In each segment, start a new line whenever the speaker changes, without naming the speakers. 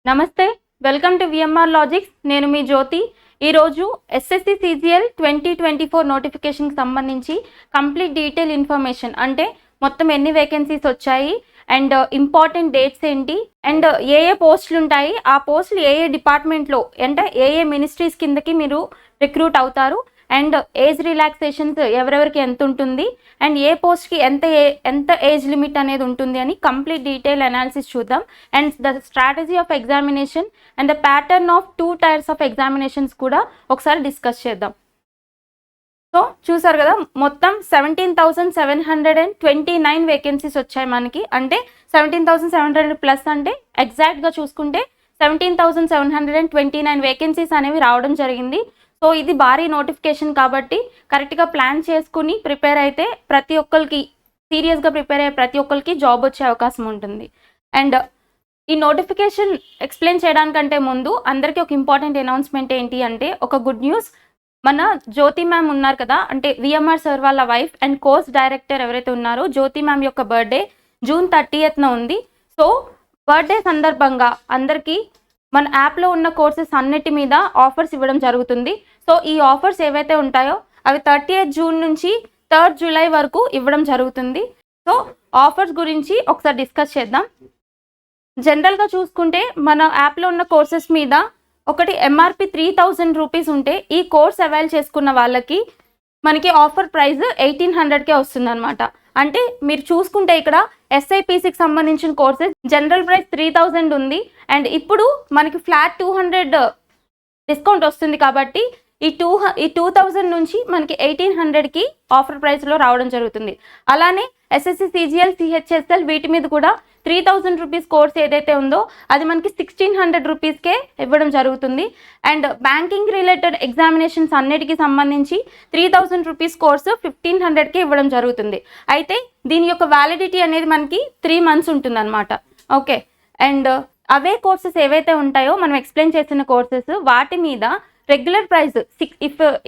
నమస్తే, welcome to VMR logics. నేను మీ జ్యోతి. ఈరోజు ఎస్ఎస్సి సిజిఎల్ 2024 నోటిఫికేషన్కి సంబంధించి కంప్లీట్ డీటెయిల్ ఇన్ఫర్మేషన్, అంటే మొత్తం ఎన్ని వేకెన్సీస్ వచ్చాయి అండ్ ఇంపార్టెంట్ డేట్స్ ఏంటి అండ్ ఏ పోస్టులు ఉంటాయి, ఆ పోస్టులు ఏ డిపార్ట్మెంట్లో అంటే ఏ మినిస్ట్రీస్ కిందకి మీరు రిక్రూట్ అవుతారు అండ్ ఏజ్ రిలాక్సేషన్స్ ఎవరెవరికి ఎంత ఉంటుంది అండ్ ఏ పోస్ట్కి ఎంత ఏజ్ లిమిట్ అనేది ఉంటుంది అని కంప్లీట్ డీటెయిల్ అనాలిసిస్ చూద్దాం. And the strategy of examination and the pattern of 2 tyres of examinations కూడా ఒకసారి డిస్కస్ చేద్దాం. సో చూసారు కదా, మొత్తం 17,729 వేకెన్సీస్ వచ్చాయి మనకి. అంటే 17,700 ప్లస్ అంటే ఎగ్జాక్ట్గా చూసుకుంటే 17,729 వేకెన్సీస్ అనేవి రావడం జరిగింది. సో ఇది భారీ నోటిఫికేషన్ కాబట్టి కరెక్ట్గా ప్లాన్ చేసుకుని ప్రిపేర్ అయితే ప్రతి ఒక్కరికి, సీరియస్గా ప్రిపేర్ అయ్యే ప్రతి ఒక్కరికి జాబ్ వచ్చే అవకాశం ఉంటుంది. అండ్ ఈ నోటిఫికేషన్ ఎక్స్ప్లెయిన్ చేయడానికంటే ముందు అందరికీ ఒక ఇంపార్టెంట్ అనౌన్స్మెంట్ ఏంటి అంటే, ఒక గుడ్ న్యూస్. మన జ్యోతి మ్యామ్ ఉన్నారు కదా, అంటే విఎంఆర్ సార్ వాళ్ళ వైఫ్ అండ్ కోర్స్ డైరెక్టర్ ఎవరైతే ఉన్నారో జ్యోతి మ్యామ్ యొక్క బర్త్డే June 30th ఉంది. సో బర్త్డే సందర్భంగా అందరికీ మన యాప్లో ఉన్న కోర్సెస్ అన్నిటి మీద ఆఫర్స్ ఇవ్వడం జరుగుతుంది. సో ఈ ఆఫర్స్ ఏవైతే ఉంటాయో అవి 30th June నుంచి 3rd July వరకు ఇవ్వడం జరుగుతుంది. సో ఆఫర్స్ గురించి ఒకసారి డిస్కస్ చేద్దాం. జనరల్గా చూసుకుంటే మన యాప్లో ఉన్న కోర్సెస్ మీద ఒకటి ఎంఆర్పి 3,000 రూపీస్ ఉంటే ఈ కోర్స్ అవైల్ చేసుకున్న వాళ్ళకి మనకి ఆఫర్ ప్రైస్ 1,800కే వస్తుంది అనమాట. అంటే మీరు చూసుకుంటే ఇక్కడ ఎస్ఐపిసికి సంబంధించిన కోర్సెస్ జనరల్ ప్రైస్ 3,000 ఉంది అండ్ ఇప్పుడు మనకి ఫ్లాట్ 200 డిస్కౌంట్ వస్తుంది కాబట్టి ఈ 2,000 నుంచి మనకి 1,800కి ఆఫర్ ప్రైస్లో రావడం జరుగుతుంది. అలానే ఎస్ఎస్సి సిజిఎల్ సిహెచ్ఎస్ఎల్ వీటి మీద కూడా 3,000 రూపీస్ కోర్స్ ఏదైతే ఉందో అది మనకి 1,600 రూపీస్కే ఇవ్వడం జరుగుతుంది. అండ్ బ్యాంకింగ్ రిలేటెడ్ ఎగ్జామినేషన్స్ అన్నిటికీ సంబంధించి 3,000 రూపీస్ కోర్సు 1,500కే ఇవ్వడం జరుగుతుంది. అయితే దీని యొక్క వ్యాలిడిటీ అనేది మనకి 3 months ఉంటుంది అనమాట. ఓకే, అండ్ అవే కోర్సెస్ ఏవైతే ఉంటాయో మనం ఎక్స్ప్లెయిన్ చేసిన కోర్సెస్ వాటి మీద regular price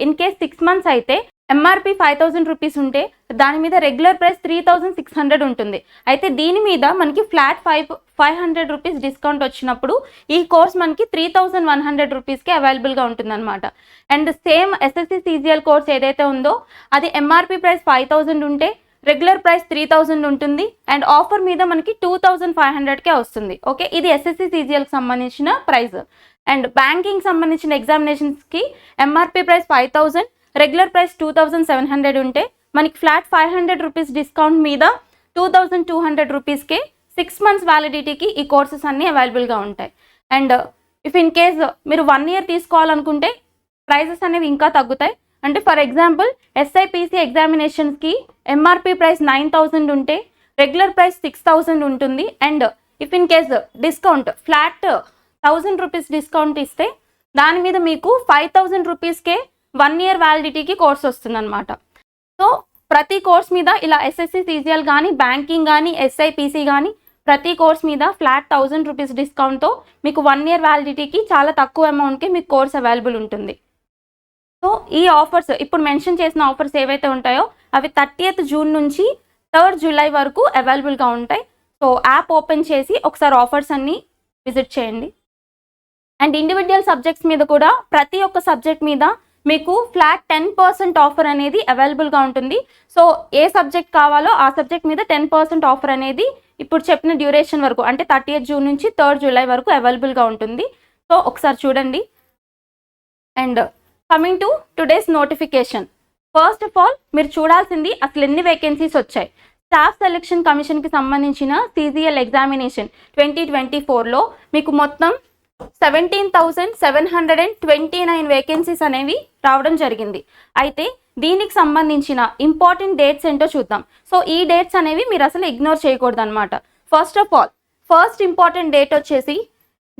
in case 6 months అయితే ఎంఆర్పి 5,000 రూపీస్ ఉంటే దాని మీద రెగ్యులర్ ప్రైస్ 3,600 ఉంటుంది. అయితే దీని మీద మనకి ఫ్లాట్ 500 రూపీస్ డిస్కౌంట్ వచ్చినప్పుడు ఈ కోర్స్ మనకి 3,100 రూపీస్కి అవైలబుల్గా ఉంటుంది అనమాట. And same SSC CGL course ఏదైతే ఉందో అది ఎంఆర్పి ప్రైస్ 5,000 ఉంటే రెగ్యులర్ ప్రైస్ 3,000 ఉంటుంది అండ్ ఆఫర్ మీద మనకి 2,500కే వస్తుంది. ఓకే, ఇది ఎస్ఎస్సి సిజిఎల్కి సంబంధించిన ప్రైస్. అండ్ బ్యాంకింగ్ సంబంధించిన ఎగ్జామినేషన్స్కి ఎంఆర్పి ప్రైస్ 5,000, రెగ్యులర్ ప్రైస్ 2,700 ఉంటే మనకి ఫ్లాట్ 500 రూపీస్ డిస్కౌంట్ మీద 2,200 రూపీస్కే 6 months వ్యాలిడిటీకి ఈ కోర్సెస్ అన్నీ అవైలబుల్గా ఉంటాయి. అండ్ ఇఫ్ ఇన్ కేస్ మీరు 1 year తీసుకోవాలనుకుంటే ప్రైసెస్ అనేవి ఇంకా తగ్గుతాయి. అంటే ఫర్ ఎగ్జాంపుల్ ఎస్ఐపిసి ఎగ్జామినేషన్స్కి ఎంఆర్పి ప్రైస్ 9,000 ఉంటే రెగ్యులర్ ప్రైస్ 6,000 ఉంటుంది. And if in case discount flat 1,000 rupees discount ఇస్తే దాని మీద మీకు 5,000 రూపీస్కే 1 year వ్యాలిడిటీకి కోర్స్ వస్తుంది అనమాట. సో ప్రతి కోర్స్ మీద ఇలా ఎస్ఎస్సి సిజిఎల్ కానీ బ్యాంకింగ్ కానీ ఎస్ఐపిసి కానీ ప్రతి కోర్స్ మీద ఫ్లాట్ 1,000 రూపీస్ డిస్కౌంట్తో మీకు 1 year వ్యాలిడిటీకి చాలా తక్కువ అమౌంట్కి మీకు కోర్స్ అవైలబుల్ ఉంటుంది. సో ఈ ఆఫర్స్ ఇప్పుడు మెన్షన్ చేసిన ఆఫర్స్ ఏవైతే ఉంటాయో అవి 30th June నుంచి 3rd July వరకు అవైలబుల్గా ఉంటాయి. సో యాప్ ఓపెన్ చేసి ఒకసారి ఆఫర్స్ అన్నీ విజిట్ చేయండి. అండ్ ఇండివిజువల్ సబ్జెక్ట్స్ మీద కూడా ప్రతి ఒక్క సబ్జెక్ట్ మీద మీకు ఫ్లాట్ 10% ఆఫర్ అనేది అవైలబుల్గా ఉంటుంది. సో ఏ సబ్జెక్ట్ కావాలో ఆ సబ్జెక్ట్ మీద 10% ఆఫర్ అనేది ఇప్పుడు చెప్పిన డ్యూరేషన్ వరకు అంటే 30th June నుంచి 3rd July వరకు అవైలబుల్గా ఉంటుంది. సో ఒకసారి చూడండి. And coming to today's notification, first of all మీరు చూడాల్సింది అసలు ఎన్ని వేకెన్సీస్ వచ్చాయి. స్టాఫ్ సెలెక్షన్ కమిషన్కి సంబంధించిన సిజిఎల్ ఎగ్జామినేషన్ 2024లో మీకు మొత్తం 17,729 వేకెన్సీస్ అనేవి రావడం జరిగింది. అయితే దీనికి సంబంధించిన ఇంపార్టెంట్ డేట్స్ ఏంటో చూద్దాం. సో ఈ డేట్స్ అనేవి మీరు అసలు ఇగ్నోర్ చేయకూడదు అనమాట. First of all first important date వచ్చేసి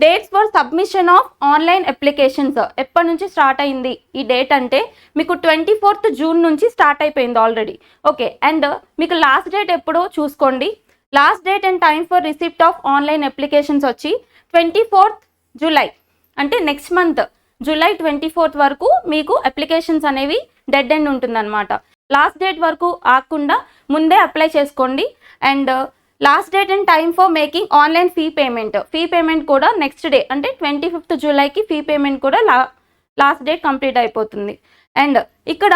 dates for submission of online applications ఎప్పటి నుంచి స్టార్ట్ అయింది ఈ డేట్ అంటే మీకు 24th June నుంచి స్టార్ట్ అయిపోయింది ఆల్రెడీ. ఓకే, అండ్ మీకు లాస్ట్ డేట్ ఎప్పుడో చూసుకోండి. Last date and time for receipt of online applications వచ్చి 24th July, అంటే నెక్స్ట్ మంత్ July 24th వరకు మీకు అప్లికేషన్స్ అనేవి డెడ్ ఎండ్ ఉంటుందన్నమాట. లాస్ట్ డేట్ వరకు ఆగకుండా ముందే అప్లై చేసుకోండి. And last date and time for making online fee payment కూడా నెక్స్ట్ డే అంటే 25th జూలైకి ఫీ పేమెంట్ కూడా లాస్ట్ డేట్ కంప్లీట్ అయిపోతుంది. అండ్ ఇక్కడ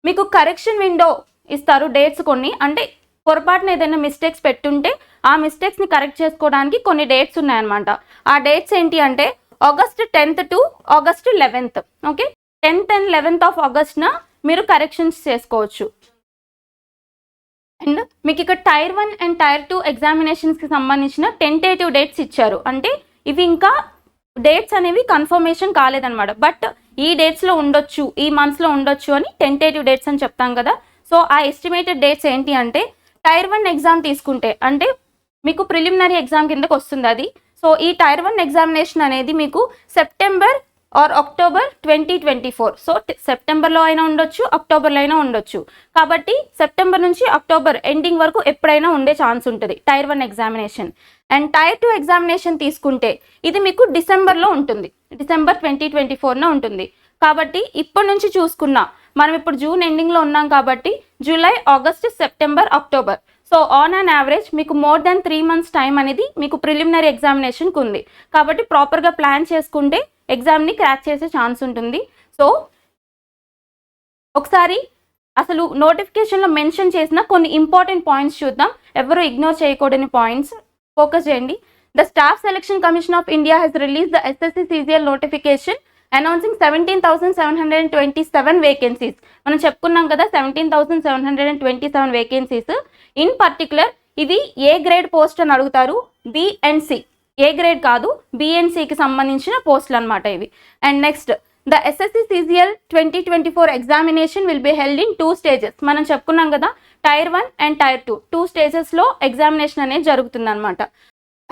మీకు కరెక్షన్ విండో ఇస్తారు డేట్స్ కొన్ని, అంటే పొరపాటున ఏదైనా మిస్టేక్స్ పెట్టుంటే ఆ మిస్టేక్స్ని కరెక్ట్ చేసుకోవడానికి కొన్ని డేట్స్ ఉన్నాయన్నమాట. ఆ డేట్స్ ఏంటి అంటే August 10th to August 11th. Okay, 10th and 11th of ఆగస్ట్న మీరు కరెక్షన్స్ చేసుకోవచ్చు. అండ్ మీకు ఇక్కడ టైర్ 1 అండ్ టైర్ 2 ఎగ్జామినేషన్స్కి సంబంధించిన టెంటేటివ్ డేట్స్ ఇచ్చారు. అంటే ఇవి ఇంకా డేట్స్ అనేవి కన్ఫర్మేషన్ కాలేదన్నమాట, బట్ ఈ డేట్స్లో ఉండొచ్చు, ఈ మంత్స్లో ఉండొచ్చు అని టెంటేటివ్ డేట్స్ అని చెప్తాం కదా. సో ఆ ఎస్టిమేటెడ్ డేట్స్ ఏంటి అంటే టైర్ 1 ఎగ్జామ్ తీసుకుంటే అంటే మీకు ప్రిలిమినరీ ఎగ్జామ్ కిందకి వస్తుంది అది. సో ఈ టైర్ 1 ఎగ్జామినేషన్ అనేది మీకు సెప్టెంబర్ ఆర్ అక్టోబర్ 2024. సో సెప్టెంబర్లో అయినా ఉండొచ్చు, అక్టోబర్లో అయినా ఉండొచ్చు. కాబట్టి సెప్టెంబర్ నుంచి అక్టోబర్ ఎండింగ్ వరకు ఎప్పుడైనా ఉండే ఛాన్స్ ఉంటుంది tier 1 examination. And tier 2 examination తీసుకుంటే ఇది మీకు డిసెంబర్లో ఉంటుంది, డిసెంబర్ 2024న ఉంటుంది. కాబట్టి ఇప్పటి నుంచి చూసుకున్నా మనం ఇప్పుడు జూన్ ఎండింగ్లో ఉన్నాం కాబట్టి July, August, September, October. So on an average మీకు మోర్ దాన్ 3 months టైం అనేది మీకు ప్రిలిమినరీ ఎగ్జామినేషన్కి ఉంది. కాబట్టి ప్రాపర్గా ప్లాన్ చేసుకుంటే ఎగ్జామ్ని క్రాక్ చేసే ఛాన్స్ ఉంటుంది. సో ఒకసారి అసలు నోటిఫికేషన్లో మెన్షన్ చేసిన కొన్ని ఇంపార్టెంట్ పాయింట్స్ చూద్దాం, ఎవరు ఇగ్నోర్ చేయకూడని పాయింట్స్, ఫోకస్ చేయండి. The staff selection commission of India has release the SSC CGL notification announcing 17,727 vacancies. మనం చెప్పుకున్నాం కదా 17,727 వేకెన్సీస్. ఇన్ పర్టికులర్ ఇది ఏ గ్రేడ్ పోస్ట్ అని అడుగుతారు, BNC, ఏ గ్రేడ్ కాదు BNCకి సంబంధించిన పోస్టులు అనమాట ఇవి. And next the SSC CGL 2024 examination will be held in 2 stages. మనం చెప్పుకున్నాం కదా టైర్ 1 అండ్ టైర్ 2 స్టేజెస్లో ఎగ్జామినేషన్ అనేది జరుగుతుంది అనమాట.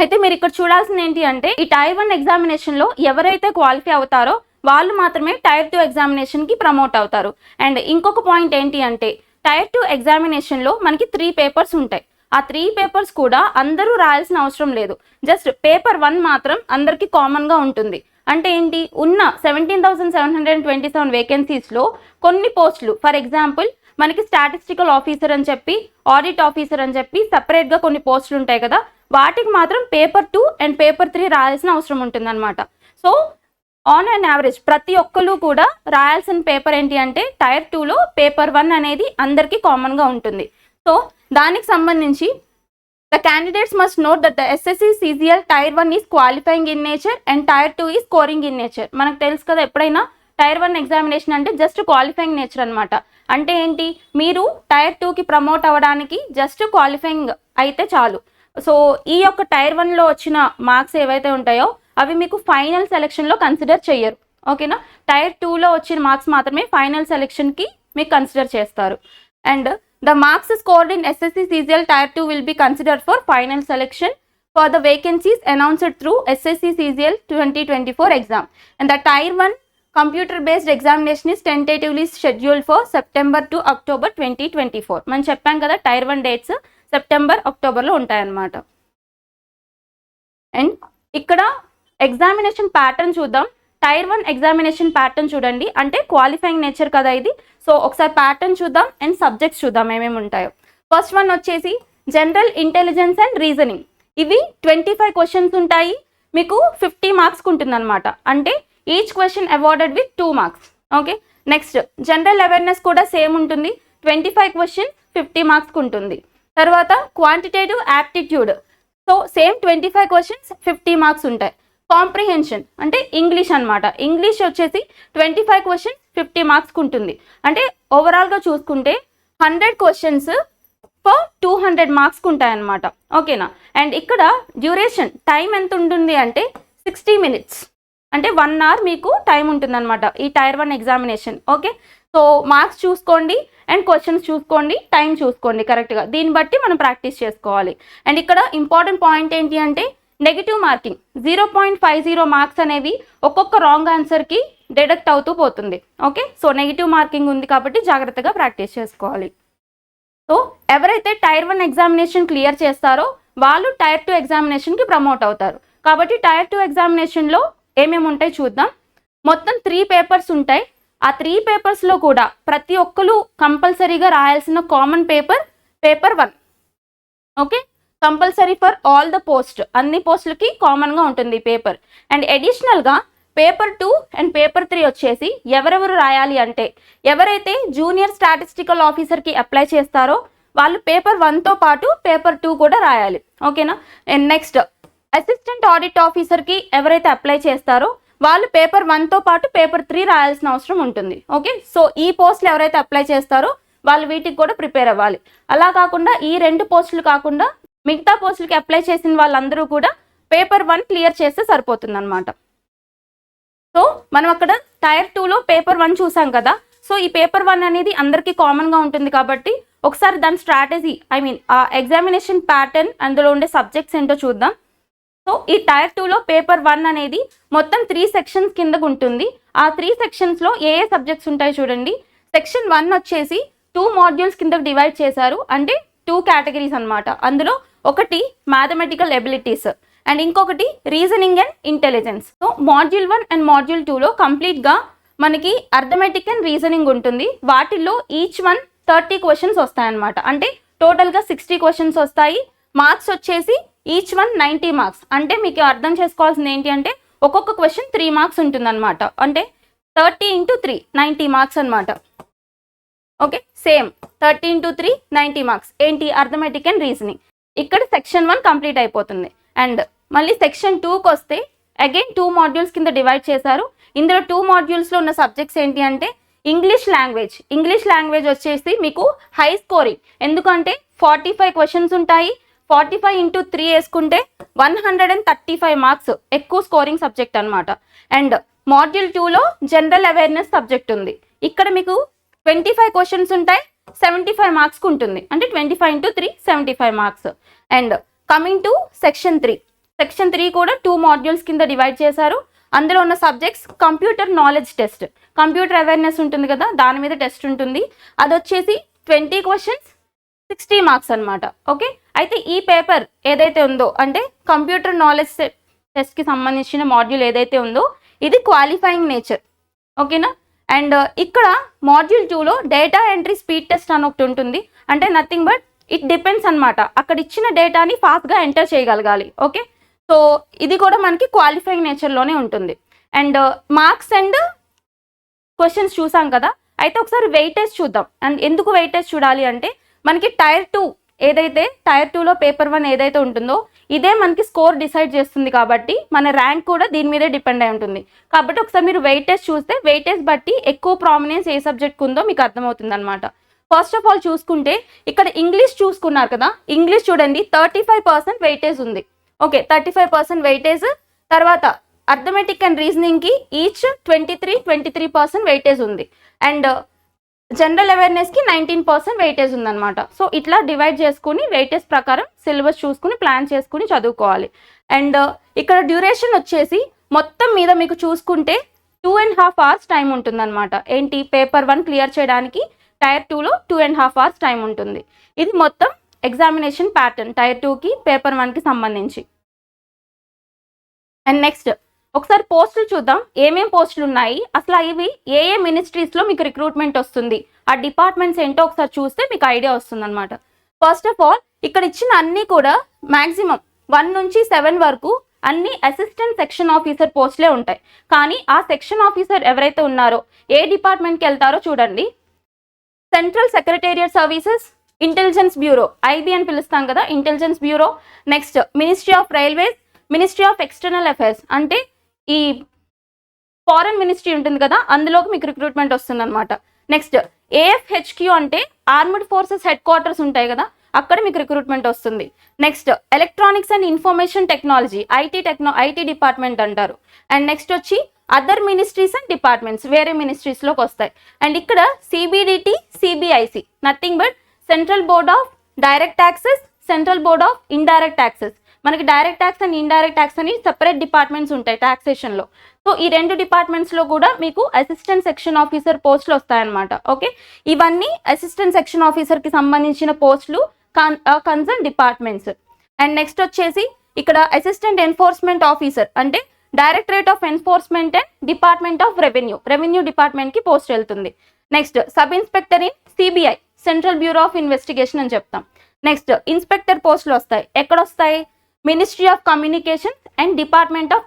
అయితే మీరు ఇక్కడ చూడాల్సింది ఏంటి అంటే ఈ టైర్ 1 ఎగ్జామినేషన్లో ఎవరైతే క్వాలిఫై అవుతారో వాళ్ళు మాత్రమే టైర్ 2 ఎగ్జామినేషన్కి ప్రమోట్ అవుతారు. అండ్ ఇంకొక పాయింట్ ఏంటి అంటే టైర్ 2 ఎగ్జామినేషన్లో మనకి 3 పేపర్స్ ఉంటాయి. ఆ 3 పేపర్స్ కూడా అందరూ రాయాల్సిన అవసరం లేదు, జస్ట్ పేపర్ 1 మాత్రం అందరికీ కామన్గా ఉంటుంది. అంటే ఏంటి, ఉన్న 17,727 వేకెన్సీస్లో కొన్ని పోస్టులు, ఫర్ ఎగ్జాంపుల్ మనకి స్టాటిస్టికల్ ఆఫీసర్ అని చెప్పి, ఆడిట్ ఆఫీసర్ అని చెప్పి సపరేట్గా కొన్ని పోస్టులు ఉంటాయి కదా, వాటికి మాత్రం పేపర్ 2 అండ్ పేపర్ 3 రాయాల్సిన అవసరం ఉంటుంది అనమాట. సో ఆన్ అండ్ యావరేజ్ ప్రతి ఒక్కరు కూడా రాయాల్సిన పేపర్ ఏంటి అంటే టైర్ 2లో పేపర్ 1 అనేది అందరికీ కామన్గా ఉంటుంది. సో దానికి సంబంధించి the candidates must note that the SSC CGL tier 1 is qualifying in nature and tier 2 is scoring in nature. మనకు తెలుసు కదా ఎప్పుడైనా టైర్ 1 ఎగ్జామినేషన్ అంటే జస్ట్ క్వాలిఫైయింగ్ నేచర్ అనమాట. అంటే ఏంటి, మీరు టైర్ 2కి ప్రమోట్ అవ్వడానికి జస్ట్ క్వాలిఫైయింగ్ అయితే చాలు. సో ఈ యొక్క టైర్ 1లో వచ్చిన మార్క్స్ ఏవైతే ఉంటాయో అవి మీకు ఫైనల్ సెలెక్షన్లో కన్సిడర్ చేయరు. ఓకేనా, టైర్ 2లో వచ్చిన మార్క్స్ మాత్రమే ఫైనల్ సెలెక్షన్కి మీకు కన్సిడర్ చేస్తారు. And the marks scored in SSC CGL Tier 2 will be considered for final selection for the vacancies announced through SSC CGL 2024 exam. And the Tier 1 computer-based examination is tentatively scheduled for September to October 2024. మనం చెప్పాం కదా Tier 1 dates September, అక్టోబర్లో ఉంటాయన్నమాట. And ఇక్కడ examination pattern చూద్దాం. Tyre 1 examination pattern చూడండి, అంటే qualifying nature కదా ఇది. సో ఒకసారి ప్యాటర్న్ చూద్దాం అండ్ సబ్జెక్ట్స్ చూద్దాం ఏమేమి ఉంటాయో. ఫస్ట్ వన్ వచ్చేసి జనరల్ ఇంటెలిజెన్స్ అండ్ రీజనింగ్. ఇవి 25 క్వశ్చన్స్ ఉంటాయి, మీకు 50 మార్క్స్కి ఉంటుంది అనమాట. అంటే each question awarded with 2 marks. Okay, next general awareness కూడా సేమ్ ఉంటుంది, 25 క్వశ్చన్స్ 50 మార్క్స్కి ఉంటుంది. తర్వాత quantitative aptitude, so same 25 questions 50 marks ఉంటాయి. కాంప్రిహెన్షన్ అంటే ఇంగ్లీష్ అనమాట, ఇంగ్లీష్ వచ్చేసి 25 క్వశ్చన్స్ 50 మార్క్స్కి ఉంటుంది. అంటే ఓవరాల్గా చూసుకుంటే 100 క్వశ్చన్స్ ఫర్ 200 మార్క్స్కి ఉంటాయన్నమాట. ఓకేనా, అండ్ ఇక్కడ డ్యూరేషన్ టైం ఎంత ఉంటుంది అంటే 60 minutes, అంటే 1 hour మీకు టైం ఉంటుందన్నమాట ఈ tier 1 examination. Okay, so marks చూసుకోండి అండ్ క్వశ్చన్స్ చూసుకోండి, టైం చూసుకోండి కరెక్ట్గా, దీన్ని బట్టి మనం ప్రాక్టీస్ చేసుకోవాలి. అండ్ ఇక్కడ ఇంపార్టెంట్ పాయింట్ ఏంటి అంటే నెగిటివ్ మార్కింగ్ 0.50 మార్క్స్ అనేవి ఒక్కొక్క రాంగ్ ఆన్సర్కి డిడక్ట్ అవుతూ పోతుంది. ఓకే, సో నెగిటివ్ మార్కింగ్ ఉంది కాబట్టి జాగ్రత్తగా ప్రాక్టీస్ చేసుకోవాలి. సో ఎవరైతే టైర్ 1 ఎగ్జామినేషన్ క్లియర్ చేస్తారో వాళ్ళు టైర్ 2 ఎగ్జామినేషన్కి ప్రమోట్ అవుతారు. కాబట్టి టైర్ 2 ఎగ్జామినేషన్లో ఏమేమి ఉంటాయి చూద్దాం. మొత్తం 3 పేపర్స్ ఉంటాయి. ఆ 3 పేపర్స్లో కూడా ప్రతి ఒక్కరు కంపల్సరీగా రాయాల్సిన common paper 1. Okay, compulsory for all the post, అన్ని పోస్టులకి కామన్గా ఉంటుంది ఈ పేపర్. అండ్ అడిషనల్గా పేపర్ 2 అండ్ పేపర్ 3 వచ్చేసి ఎవరెవరు రాయాలి అంటే, ఎవరైతే జూనియర్ స్టాటిస్టికల్ ఆఫీసర్కి అప్లై చేస్తారో వాళ్ళు పేపర్ 1తో పాటు పేపర్ 2 కూడా రాయాలి. ఓకేనా. అండ్ నెక్స్ట్ అసిస్టెంట్ ఆడిట్ ఆఫీసర్కి ఎవరైతే అప్లై చేస్తారో వాళ్ళు పేపర్ 1తో పాటు పేపర్ 3 రాయాల్సిన అవసరం ఉంటుంది. ఓకే. సో ఈ పోస్టులు ఎవరైతే అప్లై చేస్తారో వాళ్ళు వీటికి కూడా ప్రిపేర్ అవ్వాలి. అలా కాకుండా ఈ 2 పోస్టులు కాకుండా మిగతా పోస్టులకి అప్లై చేసిన వాళ్ళందరూ కూడా పేపర్ 1 క్లియర్ చేస్తే సరిపోతుంది అనమాట. సో మనం అక్కడ టైర్ 2లో పేపర్ 1 చూసాం కదా. సో ఈ పేపర్ 1 అనేది అందరికీ కామన్గా ఉంటుంది కాబట్టి ఒకసారి దాని స్ట్రాటజీ, ఆ ఎగ్జామినేషన్ ప్యాటర్న్, అందులో ఉండే సబ్జెక్ట్స్ ఏంటో చూద్దాం. సో ఈ టైర్ 2లో పేపర్ 1 అనేది మొత్తం 3 సెక్షన్స్ కిందకు ఉంటుంది. ఆ 3 సెక్షన్స్లో ఏ సబ్జెక్ట్స్ ఉంటాయి చూడండి. సెక్షన్ 1 వచ్చేసి 2 మాడ్యూల్స్ కిందకు డివైడ్ చేశారు, అంటే 2 కేటగిరీస్ అనమాట. అందులో ఒకటి మ్యాథమెటికల్ ఎబిలిటీస్ అండ్ ఇంకొకటి reasoning and intelligence. So module 1 and module 2లో కంప్లీట్గా మనకి అర్థమెటిక్ అండ్ రీజనింగ్ ఉంటుంది. వాటిల్లో ఈచ్ వన్ 30 క్వశ్చన్స్ వస్తాయన్నమాట. అంటే టోటల్గా 60 క్వశ్చన్స్ వస్తాయి. మార్క్స్ వచ్చేసి ఈచ్ వన్ 90 మార్క్స్. అంటే మీకు అర్థం చేసుకోవాల్సింది ఏంటి అంటే ఒక్కొక్క క్వశ్చన్ 3 మార్క్స్ ఉంటుందన్నమాట. అంటే 30 × 3 90 మార్క్స్ అనమాట. ఓకే. Same 30 × 3 90 marks. ఏంటి? Arithmetic and reasoning. ఇక్కడ సెక్షన్ 1 కంప్లీట్ అయిపోతుంది. అండ్ మళ్ళీ సెక్షన్ 2కి వస్తే అగైన్ 2 మాడ్యూల్స్ కింద డివైడ్ చేశారు. ఇందులో 2 మాడ్యూల్స్లో ఉన్న సబ్జెక్ట్స్ ఏంటి అంటే ఇంగ్లీష్ లాంగ్వేజ్. ఇంగ్లీష్ లాంగ్వేజ్ వచ్చేసి మీకు హై స్కోరింగ్, ఎందుకంటే 45 క్వశ్చన్స్ ఉంటాయి. 45 × 3 వేసుకుంటే 135 మార్క్స్, ఎక్కువ స్కోరింగ్ సబ్జెక్ట్ అనమాట. అండ్ మాడ్యూల్ 2లో జనరల్ అవేర్నెస్ సబ్జెక్ట్ ఉంది. ఇక్కడ మీకు 25 క్వశ్చన్స్ ఉంటాయి, 75 మార్క్స్కి ఉంటుంది. అంటే 25 × 3 75 marks. And coming to section 3. Section 3 కూడా 2 మాడ్యూల్స్ కింద డివైడ్ చేశారు. అందులో ఉన్న subjects computer knowledge test, computer awareness ఉంటుంది కదా, దాని మీద టెస్ట్ ఉంటుంది. అది వచ్చేసి 20 క్వశ్చన్స్ 60 మార్క్స్ అనమాట. ఓకే. అయితే ఈ పేపర్ ఏదైతే ఉందో అంటే కంప్యూటర్ నాలెడ్జ్ టెస్ట్కి సంబంధించిన మాడ్యూల్ ఏదైతే ఉందో ఇది క్వాలిఫైయింగ్ నేచర్. ఓకేనా. అండ్ ఇక్కడ మాడ్యూల్ 2లో డేటా ఎంట్రీ స్పీడ్ టెస్ట్ అని ఒకటి ఉంటుంది. అంటే నథింగ్ బట్ ఇట్ డిపెండ్స్ అనమాట. అక్కడ ఇచ్చిన డేటాని ఫాస్ట్గా ఎంటర్ చేయగలగాలి. ఓకే. సో ఇది కూడా మనకి క్వాలిఫైయింగ్ నేచర్లోనే ఉంటుంది. అండ్ మార్క్స్ అండ్ క్వశ్చన్స్ చూసాం కదా. అయితే ఒకసారి వెయిటేజ్ చూద్దాం. అండ్ ఎందుకు వెయిటేజ్ చూడాలి అంటే మనకి టైర్ 2 ఏదైతే టైర్ 2లో పేపర్ 1 ఏదైతే ఉంటుందో ఇదే మనకి స్కోర్ డిసైడ్ చేస్తుంది కాబట్టి మన ర్యాంక్ కూడా దీని మీదే డిపెండ్ అయి ఉంటుంది. కాబట్టి ఒకసారి మీరు వెయిటేజ్ చూస్తే వెయిటేజ్ బట్టి ఎక్కువ ప్రామినెన్స్ ఏ సబ్జెక్ట్ ఉందో మీకు అర్థమవుతుంది అనమాట. ఫస్ట్ ఆఫ్ ఆల్ చూసుకుంటే ఇక్కడ ఇంగ్లీష్ చూసుకున్నారు కదా. ఇంగ్లీష్ చూడండి 35% వెయిటేజ్ ఉంది. ఓకే. 35% వెయిటేజ్. తర్వాత అర్థమెటిక్ అండ్ రీజనింగ్కి ఈచ్ 23% వెయిటేజ్ ఉంది. అండ్ జనరల్ అవేర్నెస్కి 19% వెయిటేజ్ ఉందన్నమాట. సో ఇట్లా డివైడ్ చేసుకుని వెయిటేజ్ ప్రకారం సిలబస్ చూసుకుని ప్లాన్ చేసుకుని చదువుకోవాలి. అండ్ ఇక్కడ డ్యూరేషన్ వచ్చేసి మొత్తం మీద మీకు చూసుకుంటే 2.5 hours టైం ఉంటుందన్నమాట. ఏంటి? పేపర్ 1 క్లియర్ చేయడానికి టైర్ 2లో 2.5 hours టైం ఉంటుంది. ఇది మొత్తం ఎగ్జామినేషన్ ప్యాటర్న్ టైర్ 2కి పేపర్ 1కి సంబంధించి. అండ్ నెక్స్ట్ ఒకసారి పోస్టులు చూద్దాం. ఏమేం పోస్టులు ఉన్నాయి, అసలు ఇవి ఏ మినిస్ట్రీస్లో మీకు రిక్రూట్మెంట్ వస్తుంది, ఆ డిపార్ట్మెంట్స్ ఏంటో ఒకసారి చూస్తే మీకు ఐడియా వస్తుంది అనమాట. ఫస్ట్ ఆఫ్ ఆల్ ఇక్కడ ఇచ్చిన అన్నీ కూడా మ్యాక్సిమం 1 నుంచి 7 వరకు అన్ని అసిస్టెంట్ సెక్షన్ ఆఫీసర్ పోస్టులే ఉంటాయి. కానీ ఆ సెక్షన్ ఆఫీసర్ ఎవరైతే ఉన్నారో ఏ డిపార్ట్మెంట్కి వెళ్తారో చూడండి. Central secretariat services, intelligence bureau, IB అని పిలుస్తాం కదా, intelligence bureau. Next ministry of railways, ministry of external affairs, అంటే ఈ ఫారెన్ మినిస్ట్రీ ఉంటుంది కదా, అందులోకి మీకు రిక్రూట్మెంట్ వస్తుంది అనమాట. నెక్స్ట్ ఏఎఫ్హెచ్క్యూ అంటే ఆర్మ్డ్ ఫోర్సెస్ హెడ్ క్వార్టర్స్ ఉంటాయి కదా, అక్కడ మీకు రిక్రూట్మెంట్ వస్తుంది. Next electronics and information technology, IT department అంటారు. అండ్ నెక్స్ట్ వచ్చి అదర్ మినిస్ట్రీస్ అండ్ డిపార్ట్మెంట్స్, వేరే మినిస్ట్రీస్లోకి వస్తాయి. అండ్ ఇక్కడ CBDT, CBIC, nothing but central board of direct taxes, central board of indirect taxes. మనకి direct tax and indirect tax అని separate departments ఉంటాయి టాక్సేషన్లో. సో ఈ 2 డిపార్ట్మెంట్స్లో కూడా మీకు అసిస్టెంట్ సెక్షన్ ఆఫీసర్ పోస్టులు వస్తాయన్నమాట. ఓకే. ఇవన్నీ అసిస్టెంట్ సెక్షన్ ఆఫీసర్కి సంబంధించిన పోస్టులు కన్సర్న్ డిపార్ట్మెంట్స్. అండ్ నెక్స్ట్ వచ్చేసి ఇక్కడ అసిస్టెంట్ ఎన్ఫోర్స్మెంట్ ఆఫీసర్ అంటే directorate of enforcement and department of revenue డిపార్ట్మెంట్కి పోస్ట్ వెళ్తుంది. Next sub inspector in CBI, central bureau of investigation అని చెప్తాం. నెక్స్ట్ ఇన్స్పెక్టర్ పోస్టులు వస్తాయి. ఎక్కడ వస్తాయి? Ministry of communications and department of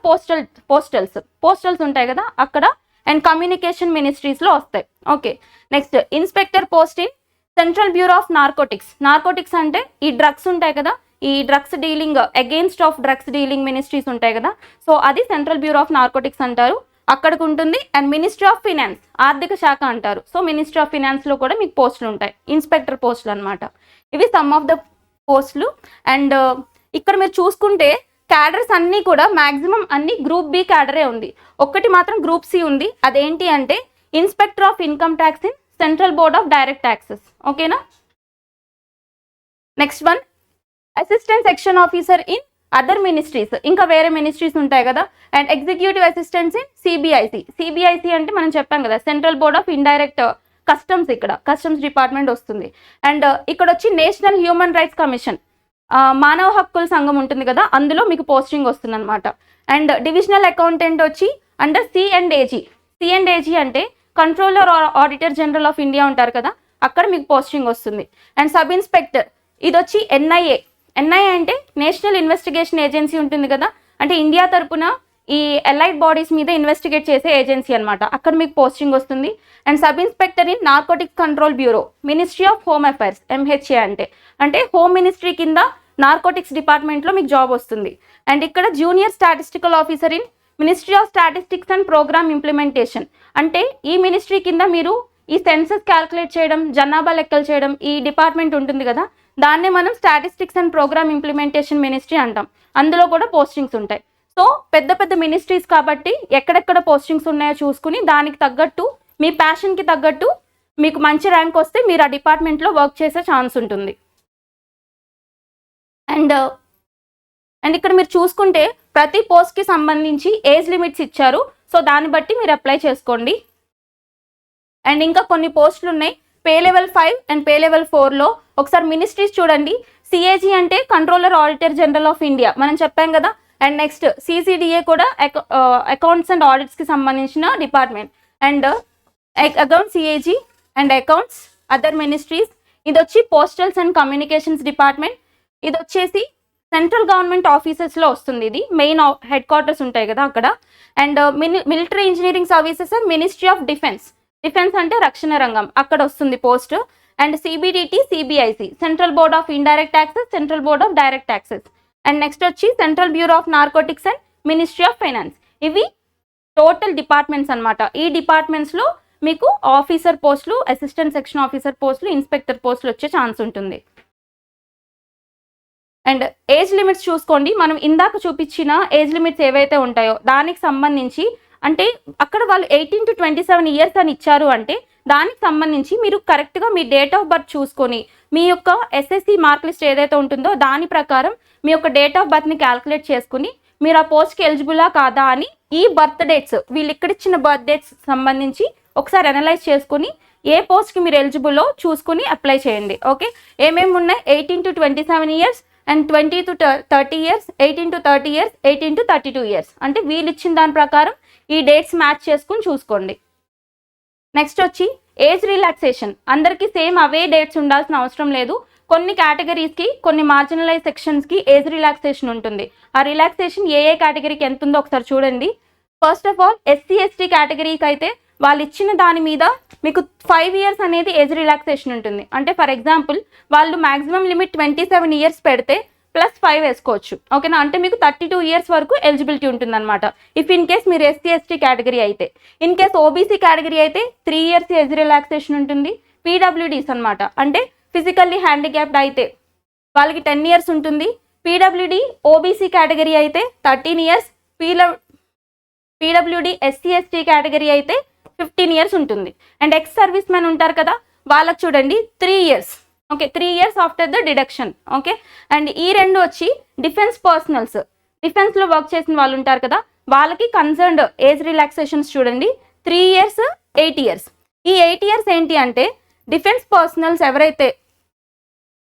పోస్టల్స్ ఉంటాయి కదా అక్కడ, అండ్ కమ్యూనికేషన్ మినిస్ట్రీస్లో వస్తాయి. Okay, next inspector post in central bureau of narcotics అంటే ఈ డ్రగ్స్ ఉంటాయి కదా, ఈ drugs dealing against of drugs dealing ministries ఉంటాయి కదా, సో అది సెంట్రల్ బ్యూరో ఆఫ్ నార్కోటిక్స్ అంటారు, అక్కడికి ఉంటుంది. అండ్ మినిస్ట్రీ ఆఫ్ ఫినాన్స్, ఆర్థిక శాఖ అంటారు. సో మినిస్ట్రీ ఆఫ్ ఫినాన్స్లో కూడా మీకు పోస్టులు ఉంటాయి, ఇన్స్పెక్టర్ పోస్టులు అనమాట. ఇవి సమ్ ఆఫ్ ద పోస్టులు. అండ్ ఇక్కడ మీరు చూసుకుంటే క్యాడర్స్ అన్నీ కూడా మ్యాక్సిమం అన్ని గ్రూప్ బి క్యాడరే ఉంది, ఒక్కటి మాత్రం గ్రూప్ సి ఉంది. అదేంటి అంటే inspector of income tax in central board of direct taxes. ఓకేనా? Next one assistant section officer in other ministries, ఇంకా వేరే మినిస్ట్రీస్ ఉంటాయి కదా. And executive assistants in CBIC అంటే మనం చెప్పాం కదా central board of indirect customs, ఇక్కడ కస్టమ్స్ డిపార్ట్మెంట్ వస్తుంది. అండ్ ఇక్కడ వచ్చి నేషనల్ హ్యూమన్ రైట్స్ కమిషన్, మానవ హక్కుల సంఘం ఉంటుంది కదా, అందులో మీకు పోస్టింగ్ వస్తుంది అనమాట. అండ్ డివిజనల్ అకౌంటెంట్ వచ్చి అండర్ సిఎండ్ఏజీ అంటే controller auditor general of India ఉంటారు కదా, అక్కడ మీకు పోస్టింగ్ వస్తుంది. అండ్ సబ్ ఇన్స్పెక్టర్ ఇది వచ్చి ఎన్ఐఏ అంటే నేషనల్ ఇన్వెస్టిగేషన్ ఏజెన్సీ ఉంటుంది కదా, అంటే ఇండియా తరపున ఈ ఎలైట్ బాడీస్ మీద ఇన్వెస్టిగేట్ చేసే ఏజెన్సీ అనమాట, అక్కడ మీకు పోస్టింగ్ వస్తుంది. And sub inspector in narcotics control bureau, ministry of home affairs, MHA అంటే హోమ్ మినిస్ట్రీ కింద నార్కోటిక్స్ డిపార్ట్మెంట్లో మీకు జాబ్ వస్తుంది. అండ్ ఇక్కడ junior statistical officer in ministry of statistics and programme implementation, అంటే ఈ మినిస్ట్రీ కింద మీరు ఈ సెన్సస్ క్యాల్కులేట్ చేయడం, జనాభా లెక్కలు చేయడం, ఈ డిపార్ట్మెంట్ ఉంటుంది కదా, దాన్నే మనం statistics and programme implementation ministry అంటాం, అందులో కూడా పోస్టింగ్స్ ఉంటాయి. సో పెద్ద పెద్ద మినిస్ట్రీస్ కాబట్టి ఎక్కడెక్కడ పోస్టింగ్స్ ఉన్నాయో చూసుకుని దానికి తగ్గట్టు మీ ప్యాషన్కి తగ్గట్టు మీకు మంచి ర్యాంక్ వస్తే మీరు ఆ డిపార్ట్మెంట్లో వర్క్ చేసే ఛాన్స్ ఉంటుంది. అండ్ ఇక్కడ మీరు చూసుకుంటే ప్రతి పోస్ట్కి సంబంధించి ఏజ్ లిమిట్స్ ఇచ్చారు, సో దాన్ని బట్టి మీరు అప్లై చేసుకోండి. అండ్ ఇంకా కొన్ని పోస్టులు ఉన్నాయి pay level 5 and pay level 4లో. ఒకసారి మినిస్ట్రీస్ చూడండి, సిఏజీ అంటే controller auditor general of India మనం చెప్పాం కదా. అండ్ నెక్స్ట్ సిసిడిఏ కూడా అకౌంట్స్ అండ్ ఆడిట్స్కి సంబంధించిన department. And accounts CAG and accounts other ministries, ఇది వచ్చి పోస్టల్స్ అండ్ కమ్యూనికేషన్స్ డిపార్ట్మెంట్. ఇది వచ్చేసి సెంట్రల్ గవర్నమెంట్ ఆఫీసెస్లో వస్తుంది, ఇది మెయిన్ హెడ్ క్వార్టర్స్ ఉంటాయి కదా అక్కడ. And military engineering services and ministry of defence అంటే రక్షణ రంగం, అక్కడ వస్తుంది post. And CBDT CBIC central board of indirect taxes, central board of direct taxes. And next వచ్చి central bureau of narcotics and ministry of finance. ఇవి total departments అనమాట. ఈ డిపార్ట్మెంట్స్లో మీకు ఆఫీసర్ పోస్టులు, అసిస్టెంట్ సెక్షన్ ఆఫీసర్ పోస్టులు, ఇన్స్పెక్టర్ పోస్టులు వచ్చే ఛాన్స్ ఉంటుంది. అండ్ ఏజ్ లిమిట్స్ చూసుకోండి, మనం ఇందాక చూపించిన ఏజ్ లిమిట్స్ ఏవైతే ఉంటాయో దానికి సంబంధించి, అంటే అక్కడ వాళ్ళు 18 to 27 years అని ఇచ్చారు, అంటే దానికి సంబంధించి మీరు కరెక్ట్గా మీ డేట్ ఆఫ్ బర్త్ చూసుకొని మీ యొక్క ఎస్ఎస్సి మార్క్ లిస్ట్ ఏదైతే ఉంటుందో దాని ప్రకారం మీ యొక్క డేట్ ఆఫ్ బర్త్ని క్యాల్కులేట్ చేసుకుని మీరు ఆ పోస్ట్కి ఎలిజిబులా కాదా అని ఈ బర్త్ డేట్స్, వీళ్ళు ఇక్కడ ఇచ్చిన బర్త్ డేట్స్ సంబంధించి ఒకసారి అనలైజ్ చేసుకుని ఏ పోస్ట్కి మీరు ఎలిజిబుల్లో చూసుకుని అప్లై చేయండి. ఓకే, ఏమేమి ఉన్నాయి? 18 to 27 years and 20 to 30 years, 18 to 30 years, 18 to 32 years. అంటే వీళ్ళు ఇచ్చిన దాని ప్రకారం ఈ డేట్స్ మ్యాచ్ చేసుకుని చూసుకోండి. నెక్స్ట్ వచ్చి ఏజ్ రిలాక్సేషన్, అందరికీ సేమ్ అవే డేట్స్ ఉండాల్సిన అవసరం లేదు. కొన్ని కేటగిరీస్కి, కొన్ని మార్జినలైజ్ సెక్షన్స్కి ఏజ్ రిలాక్సేషన్ ఉంటుంది. ఆ రిలాక్సేషన్ ఏ కేటగిరీకి ఎంత ఉందో ఒకసారి చూడండి. ఫస్ట్ ఆఫ్ ఆల్ SC/ST కేటగిరీకి అయితే వాళ్ళు ఇచ్చిన దాని మీద మీకు 5 years అనేది ఏజ్ రిలాక్సేషన్ ఉంటుంది. అంటే ఫర్ ఎగ్జాంపుల్ వాళ్ళు మ్యాక్సిమం లిమిట్ 27 years పెడితే +5 వేసుకోవచ్చు. ఓకేనా, అంటే మీకు 32 years వరకు ఎలిజిబిలిటీ ఉంటుంది అనమాట. ఇఫ్ ఇన్ కేస్ మీరు SC/ST కేటగిరీ అయితే. ఇన్ కేస్ OBC కేటగిరీ అయితే 3 years ఏజ్ రిలాక్సేషన్ ఉంటుంది. PWDs అనమాట, అంటే ఫిజికల్లీ హ్యాండిక్యాప్డ్ అయితే వాళ్ళకి 10 years ఉంటుంది. PWD OBC కేటగిరీ అయితే 13 years, PWD SC/ST కేటగిరీ అయితే 15 years ఉంటుంది. అండ్ ఎక్స్ సర్వీస్ మెన్ ఉంటారు కదా, వాళ్ళకి చూడండి 3 years. Okay, 3 years after the deduction. Okay, and ఈ రెండు వచ్చి డిఫెన్స్ పర్సనల్స్, డిఫెన్స్లో వర్క్ చేసిన వాళ్ళు ఉంటారు కదా, వాళ్ళకి కన్సర్న్డ్ ఏజ్ రిలాక్సేషన్స్ చూడండి 3 years, 8 years. ఈ 8 years ఏంటి అంటే డిఫెన్స్ పర్సనల్స్ ఎవరైతే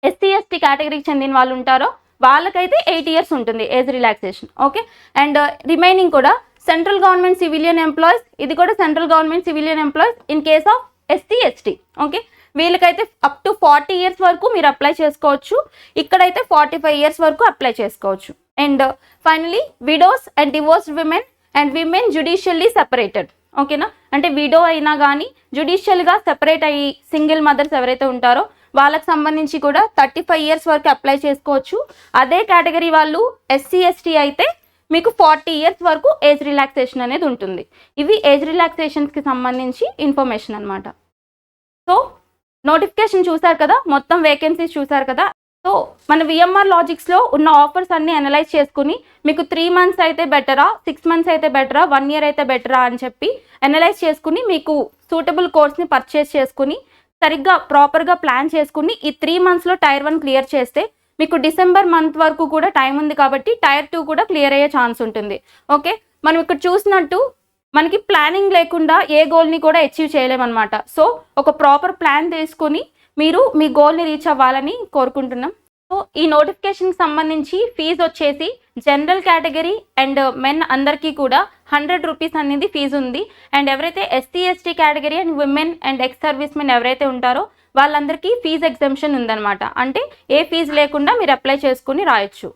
SC/ST కేటగిరీకి చెందిన వాళ్ళు ఉంటారో వాళ్ళకైతే 8 years ఉంటుంది age relaxation. Okay, and remaining కూడా సెంట్రల్ గవర్నమెంట్ సివిలియన్ ఎంప్లాయీస్, ఇది కూడా central government civilian employees in case of SC/ST. Okay, వీళ్ళకైతే అప్ టు 40 ఇయర్స్ వరకు మీరు అప్లై చేసుకోవచ్చు. ఇక్కడైతే 45 ఇయర్స్ వరకు అప్లై చేసుకోవచ్చు. And finally widows and divorced women and women judicially separated. ఓకేనా, అంటే విడో అయినా కానీ జ్యుడిషియల్గా సెపరేట్ అయ్యి సింగిల్ మదర్స్ ఎవరైతే ఉంటారో వాళ్ళకి సంబంధించి కూడా 35 ఇయర్స్ వరకు అప్లై చేసుకోవచ్చు. అదే కేటగిరీ వాళ్ళు ఎస్సీ ఎస్టీ అయితే మీకు 40 ఇయర్స్ వరకు ఏజ్ రిలాక్సేషన్ అనేది ఉంటుంది. ఇవి ఏజ్ రిలాక్సేషన్స్కి సంబంధించి ఇన్ఫర్మేషన్ అనమాట. సో నోటిఫికేషన్ చూసారు కదా, మొత్తం వేకెన్సీస్ చూసారు కదా. సో మన విఎంఆర్ లాజిక్స్లో ఉన్న ఆఫర్స్ అన్ని అనలైజ్ చేసుకుని మీకు 3 మంత్స్ అయితే బెటరా, 6 మంత్స్ అయితే బెటరా, 1 ఇయర్ అయితే బెటరా అని చెప్పి అనలైజ్ చేసుకుని మీకు సూటబుల్ కోర్స్ని పర్చేస్ చేసుకుని సరిగ్గా ప్రాపర్గా ప్లాన్ చేసుకుని ఈ 3 మంత్స్లో టైర్ 1 క్లియర్ చేస్తే మీకు డిసెంబర్ మంత్ వరకు కూడా టైం ఉంది కాబట్టి టైర్ 2 కూడా క్లియర్ అయ్యే ఛాన్స్ ఉంటుంది. ఓకే, మనం ఇక్కడ చూసినట్టు మనకి ప్లానింగ్ లేకుండా ఏ గోల్ని కూడా అచీవ్ చేయలేమన్నమాట. సో ఒక ప్రాపర్ ప్లాన్ తీసుకొని మీరు మీ గోల్ని రీచ్ అవ్వాలని కోరుకుంటున్నాం. సో ఈ నోటిఫికేషన్కి సంబంధించి ఫీజు వచ్చేసి జనరల్ కేటగిరీ అండ్ మెన్ అందరికీ కూడా 100 రూపీస్ అనేది ఫీజు ఉంది. అండ్ ఎవరైతే SC ST category and women and ex service men ఎవరైతే ఉంటారో వాళ్ళందరికీ ఫీజు ఎగ్జంప్షన్ ఉందన్నమాట. అంటే ఏ ఫీజు లేకుండా మీరు అప్లై చేసుకుని రాయొచ్చు.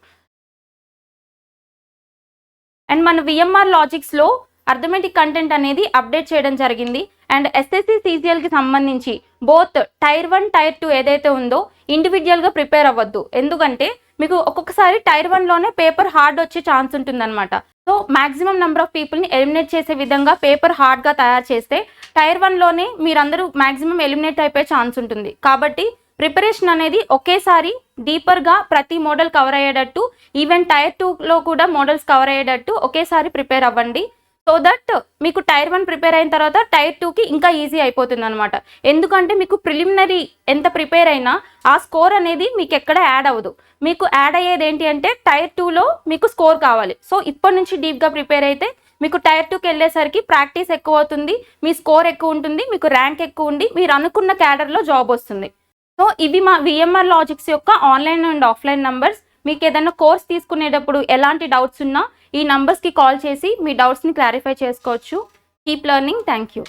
అండ్ మన విఎంఆర్ లాజిక్స్లో అర్థమెటిక్ కంటెంట్ అనేది అప్డేట్ చేయడం జరిగింది. అండ్ ఎస్ఎస్సి సిజిఎల్కి సంబంధించి బోత్ టైర్ 1 టైర్ 2 ఏదైతే ఉందో ఇండివిజువల్గా ప్రిపేర్ అవ్వద్దు. ఎందుకంటే మీకు ఒక్కొక్కసారి టైర్ 1లోనే పేపర్ హార్డ్ వచ్చే ఛాన్స్ ఉంటుందన్నమాట. సో మ్యాక్సిమం నెంబర్ ఆఫ్ పీపుల్ని ఎలిమినేట్ చేసే విధంగా పేపర్ హార్డ్గా తయారు చేస్తే టైర్ 1లోనే మీరందరూ మ్యాక్సిమం ఎలిమినేట్ అయిపోయే ఛాన్స్ ఉంటుంది. కాబట్టి ప్రిపరేషన్ అనేది ఒకేసారి డీపర్గా ప్రతి మోడల్ కవర్ అయ్యేటట్టు, ఈవెన్ టైర్ 2లో కూడా మోడల్స్ కవర్ అయ్యేటట్టు ఒకేసారి ప్రిపేర్ అవ్వండి. సో దట్ మీకు టైర్ 1 ప్రిపేర్ అయిన తర్వాత టైర్ 2కి ఇంకా ఈజీ అయిపోతుంది అనమాట. ఎందుకంటే మీకు ప్రిలిమినరీ ఎంత ప్రిపేర్ అయినా ఆ స్కోర్ అనేది మీకు ఎక్కడ యాడ్ అవ్వదు. మీకు యాడ్ అయ్యేది ఏంటి అంటే టైర్ 2లో మీకు స్కోర్ కావాలి. సో ఇప్పటి నుంచి డీప్గా ప్రిపేర్ అయితే మీకు టైర్ 2కి వెళ్ళేసరికి ప్రాక్టీస్ ఎక్కువ అవుతుంది, మీ స్కోర్ ఎక్కువ ఉంటుంది, మీకు ర్యాంక్ ఎక్కువ ఉండి మీరు అనుకున్న క్యాడర్లో జాబ్ వస్తుంది. సో ఇవి మా విఎంఆర్ లాజిక్స్ యొక్క ఆన్లైన్ అండ్ ఆఫ్లైన్ నంబర్స్. మీకు ఏదైనా కోర్స్ తీసుకునేటప్పుడు ఎలాంటి డౌట్స్ ఉన్నా ఈ నంబర్స్కి కాల్ చేసి మీ డౌట్స్ని క్లారిఫై చేసుకోవచ్చు. Keep learning. Thank you.